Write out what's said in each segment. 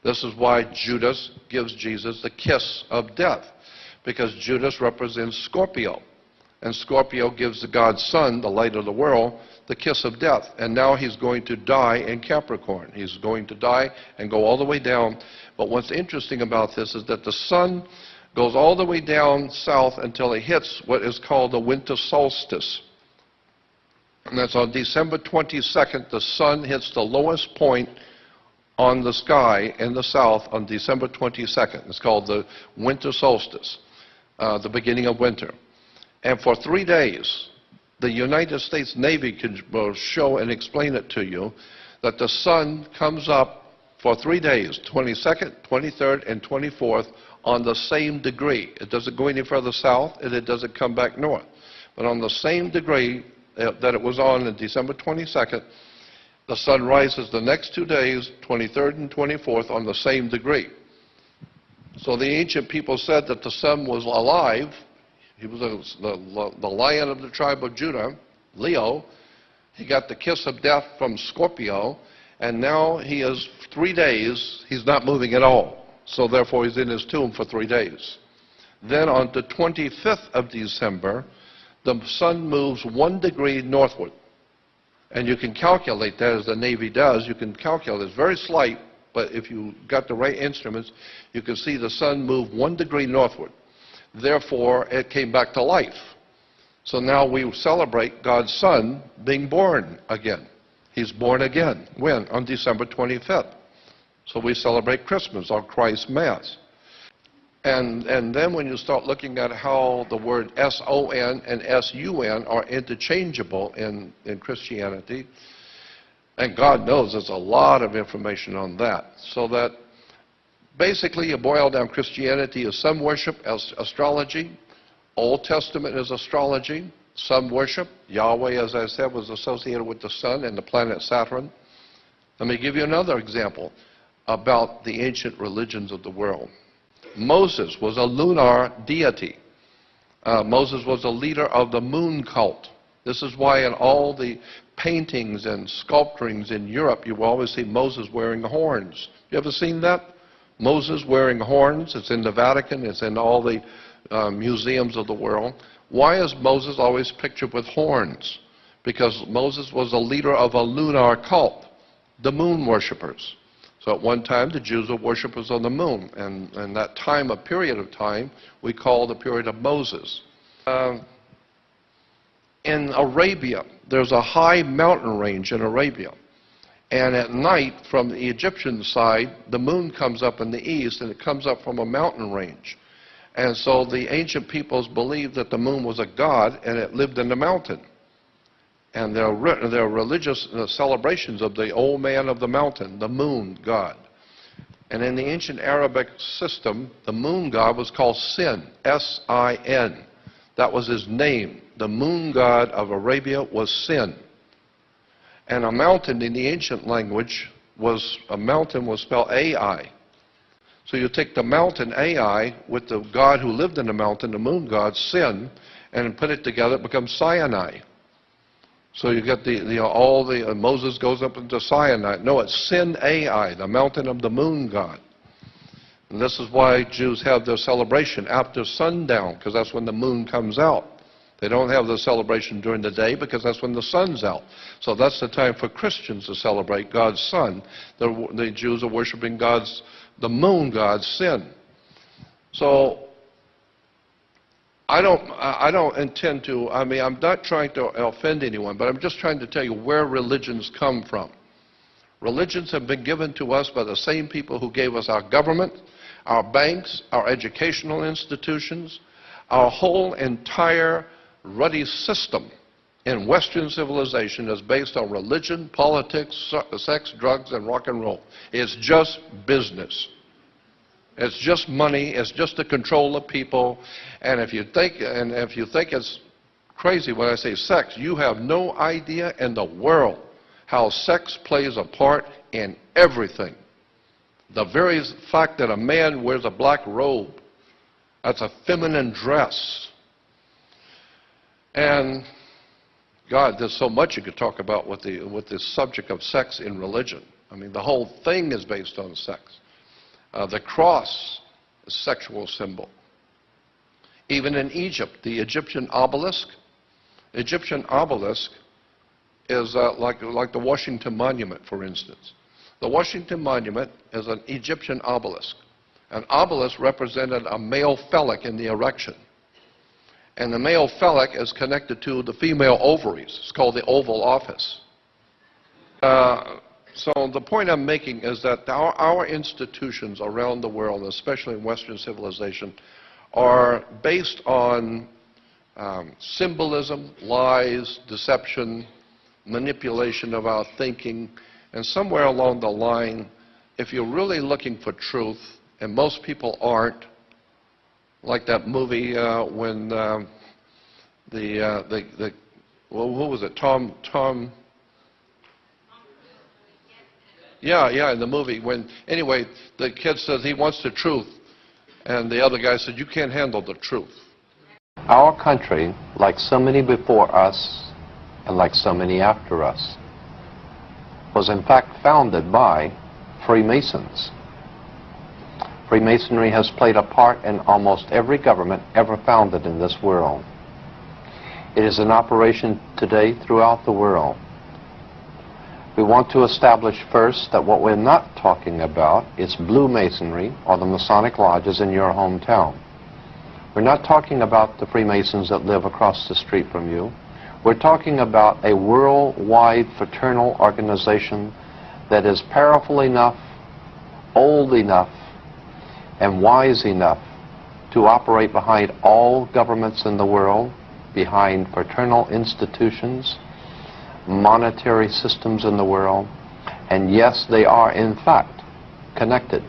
This is why Judas gives Jesus the kiss of death, because Judas represents Scorpio. And Scorpio gives the God's Son, the light of the world, the kiss of death. And now he's going to die in Capricorn. He's going to die and go all the way down. But what's interesting about this is that the sun goes all the way down south until it hits what is called the winter solstice. And that's on December 22nd, the sun hits the lowest point on the sky in the south on December 22nd. It's called the winter solstice, the beginning of winter. And for 3 days, the United States Navy will show and explain it to you that the sun comes up for 3 days, 22nd, 23rd, and 24th, on the same degree. It doesn't go any further south, and it doesn't come back north. But on the same degree that it was on December 22nd, the sun rises the next 2 days, 23rd and 24th, on the same degree. So the ancient people said that the sun was alive. He was the lion of the tribe of Judah, Leo. He got the kiss of death from Scorpio, and now he is 3 days, he's not moving at all. So therefore he's in his tomb for 3 days. Then on the 25th of December, the sun moves 1 degree northward. And you can calculate that, as the Navy does. You can calculate. It's very slight, but if you got the right instruments, you can see the sun move 1 degree northward. Therefore, it came back to life. So now we celebrate God's Son being born again. He's born again. When? On December 25th. So we celebrate Christmas, or Christ Mass. And then when you start looking at how the word S-O-N and S-U-N are interchangeable in Christianity, and God knows there's a lot of information on that. So that basically you boil down Christianity as some worship as astrology. Old Testament is astrology. Some worship. Yahweh, as I said, was associated with the sun and the planet Saturn. Let me give you another example about the ancient religions of the world. Moses was a lunar deity. Moses was a leader of the moon cult. This is why in all the paintings and sculpturings in Europe, you will always see Moses wearing horns. You ever seen that? Moses wearing horns. It's in the Vatican. It's in all the museums of the world. Why is Moses always pictured with horns? Because Moses was a leader of a lunar cult, the moon worshippers. So at one time, the Jews were worshippers of the moon, and that time, a period of time, we call the period of Moses. In Arabia, there's a high mountain range in Arabia, and at night, from the Egyptian side, the moon comes up in the east, and it comes up from a mountain range. And so the ancient peoples believed that the moon was a god, and it lived in the mountain. And there are religious celebrations of the old man of the mountain, the moon god. And in the ancient Arabic system, the moon god was called Sin, S-I-N. That was his name. The moon god of Arabia was Sin. And a mountain in the ancient language was spelled A-I. So you take the mountain A-I with the god who lived in the mountain, the moon god, Sin, and put it together, it becomes Sinai. So you get Moses goes up into Sinai. No, it's Sin Ai, the mountain of the moon god. And this is why Jews have their celebration after sundown, because that's when the moon comes out. They don't have the celebration during the day because that's when the sun's out. So that's the time for Christians to celebrate God's Son. The Jews are worshiping the moon god, Sin. So I don't intend to, I'm not trying to offend anyone, but I'm just trying to tell you where religions come from. Religions have been given to us by the same people who gave us our government, our banks, our educational institutions. Our whole entire ruddy system in Western civilization is based on religion, politics, sex, drugs, and rock and roll. It's just business. It's just money. It's just to control the people. And if you think it's crazy when I say sex, you have no idea in the world how sex plays a part in everything. The very fact that a man wears a black robe, that's a feminine dress. And God, there's so much you could talk about with the subject of sex in religion. The whole thing is based on sex. The cross is a sexual symbol. Even in Egypt, the Egyptian obelisk is like the Washington Monument, for instance. The Washington Monument is an Egyptian obelisk. An obelisk represented a male phallic in the erection. And the male phallic is connected to the female ovaries. It's called the Oval Office. So the point I'm making is that our institutions around the world, especially in Western civilization, are based on symbolism, lies, deception, manipulation of our thinking, and somewhere along the line, if you're really looking for truth, and most people aren't, like that movie when well, who was it? Tom. Yeah, in the movie when, anyway, the kid says he wants the truth, and the other guy said, you can't handle the truth. Our country, like so many before us, and like so many after us, was in fact founded by Freemasons. Freemasonry has played a part in almost every government ever founded in this world. It is in operation today throughout the world. We want to establish first that what we're not talking about is blue masonry or the Masonic lodges in your hometown. We're not talking about the Freemasons that live across the street from you. We're talking about a worldwide fraternal organization that is powerful enough, old enough, and wise enough to operate behind all governments in the world, behind fraternal institutions, monetary systems in the world, and yes, they are in fact connected.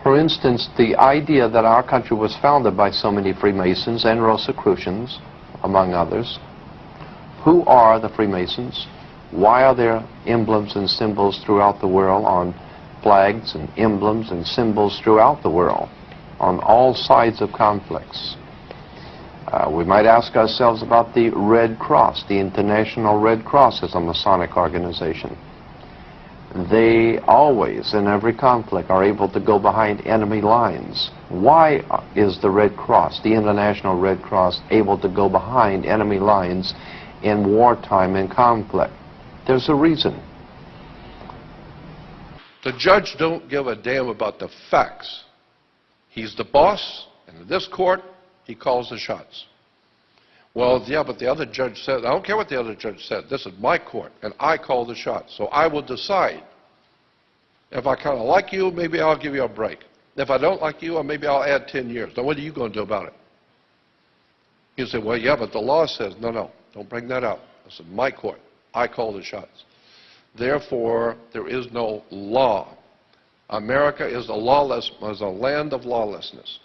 For instance, the idea that our country was founded by so many Freemasons and Rosicrucians, among others. Who are the Freemasons? Why are there emblems and symbols throughout the world on flags and emblems and symbols throughout the world on all sides of conflicts? We might ask ourselves about the Red Cross. The International Red Cross is a Masonic organization. They always, in every conflict, are able to go behind enemy lines. Why is the Red Cross, the International Red Cross, able to go behind enemy lines in wartime and conflict? There's a reason. The judge don't give a damn about the facts. He's the boss, and in this court, he calls the shots. Well, yeah, but the other judge said, I don't care what the other judge said. This is my court, and I call the shots. So I will decide. If I kind of like you, maybe I'll give you a break. If I don't like you, maybe I'll add 10 years. Now, what are you going to do about it? You say, well, yeah, but the law says, no, don't bring that up. This is my court. I call the shots. Therefore, there is no law. America is a land of lawlessness.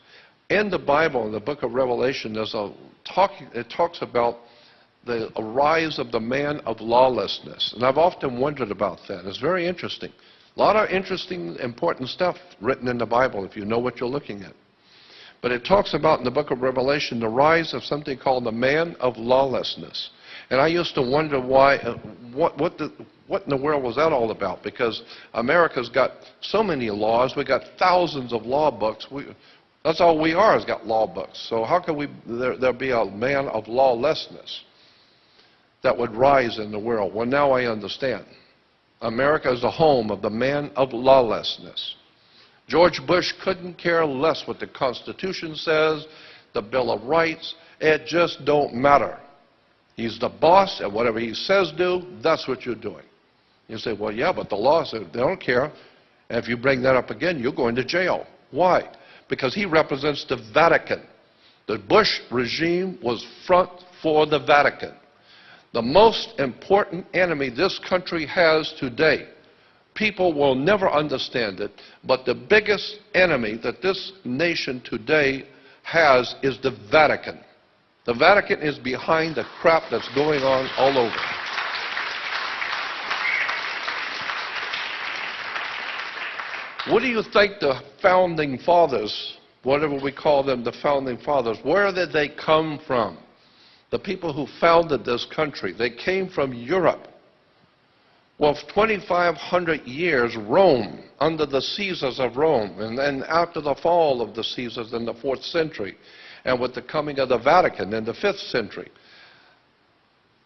In the Bible, in the book of Revelation, it talks about the rise of the man of lawlessness. And I've often wondered about that. It's very interesting. A lot of interesting, important stuff written in the Bible if you know what you're looking at. But it talks about in the book of Revelation the rise of something called the man of lawlessness. And I used to wonder why, what in the world was that all about? Because America's got so many laws. We've got thousands of law books. That's all we are, is got law books. So how can there be a man of lawlessness that would rise in the world? Well, now I understand. America is the home of the man of lawlessness. George Bush couldn't care less what the Constitution says, the Bill of Rights. It just don't matter. He's the boss, and whatever he says do, that's what you're doing. You say, well, yeah, but the law says they don't care. And if you bring that up again, you're going to jail. Why? Because he represents the Vatican. The Bush regime was front for the Vatican. The most important enemy this country has today, people will never understand it, but the biggest enemy that this nation today has is the Vatican. The Vatican is behind the crap that's going on all over. What do you think the founding fathers, whatever we call them, the founding fathers, where did they come from? The people who founded this country, they came from Europe. Well, 2,500 years, Rome, under the Caesars of Rome, and then after the fall of the Caesars in the 4th century, and with the coming of the Vatican in the 5th century,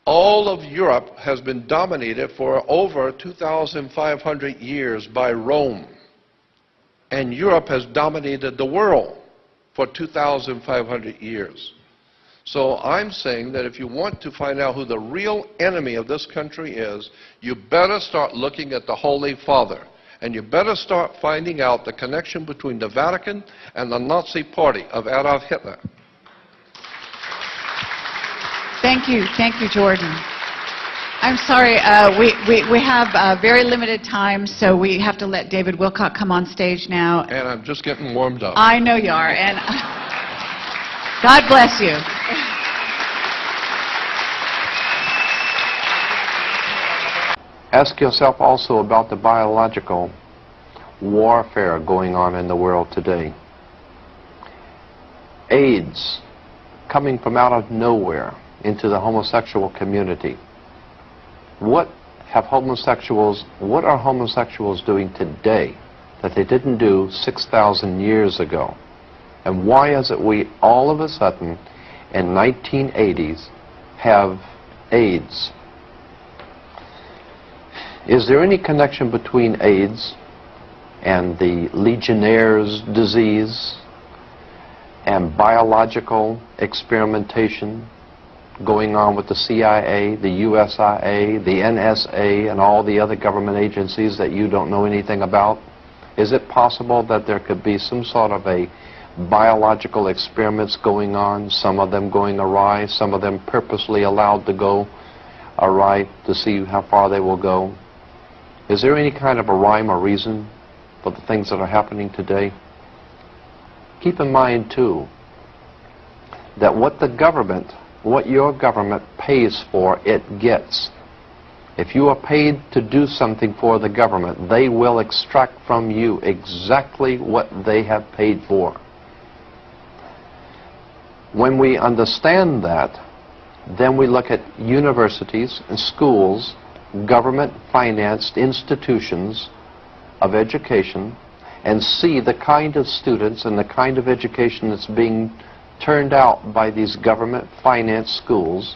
all of Europe has been dominated for over 2,500 years by Rome. And Europe has dominated the world for 2,500 years. So I'm saying that if you want to find out who the real enemy of this country is, you better start looking at the Holy Father. And you better start finding out the connection between the Vatican and the Nazi Party of Adolf Hitler. Thank you, Jordan. I'm sorry, we have very limited time, so we have to let David Wilcock come on stage now. And I'm just getting warmed up. I know you are, and God bless you. Ask yourself also about the biological warfare going on in the world today. AIDS coming from out of nowhere into the homosexual community. What are homosexuals doing today that they didn't do 6,000 years ago? And why is it we all of a sudden in 1980s have AIDS? Is there any connection between AIDS and the Legionnaire's disease and biological experimentation going on with the CIA, the USIA, the NSA, and all the other government agencies that you don't know anything about? Is it possible that there could be some sort of a biological experiments going on, some of them going awry, some of them purposely allowed to go awry to see how far they will go? Is there any kind of a rhyme or reason for the things that are happening today? Keep in mind, too, that what your government pays for, it gets. If you are paid to do something for the government, they will extract from you exactly what they have paid for. When we understand that, then we look at universities and schools, government-financed institutions of education, and see the kind of students and the kind of education that's being turned out by these government-financed schools.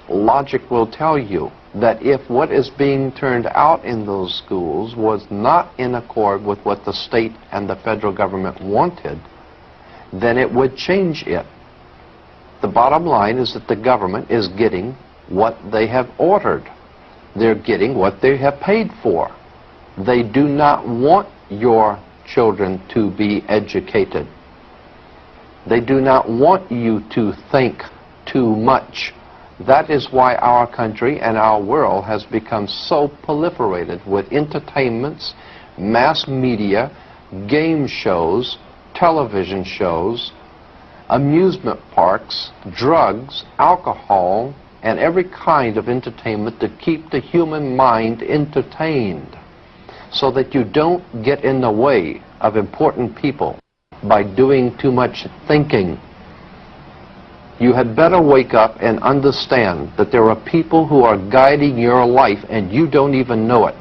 Logic will tell you that if what is being turned out in those schools was not in accord with what the state and the federal government wanted, then it would change it. The bottom line is that the government is getting what they have ordered. They're getting what they have paid for. They do not want your children to be educated. They do not want you to think too much. That is why our country and our world has become so proliferated with entertainments, mass media, game shows, television shows, amusement parks, drugs, alcohol, and every kind of entertainment to keep the human mind entertained, so that you don't get in the way of important people by doing too much thinking. You had better wake up and understand that there are people who are guiding your life and you don't even know it.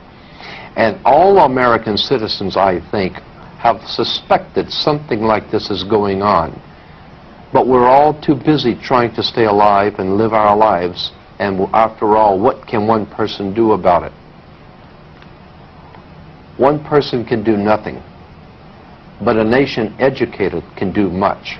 And all American citizens, I think, have suspected something like this is going on. But we're all too busy trying to stay alive and live our lives. And after all, what can one person do about it? One person can do nothing. But a nation educated can do much.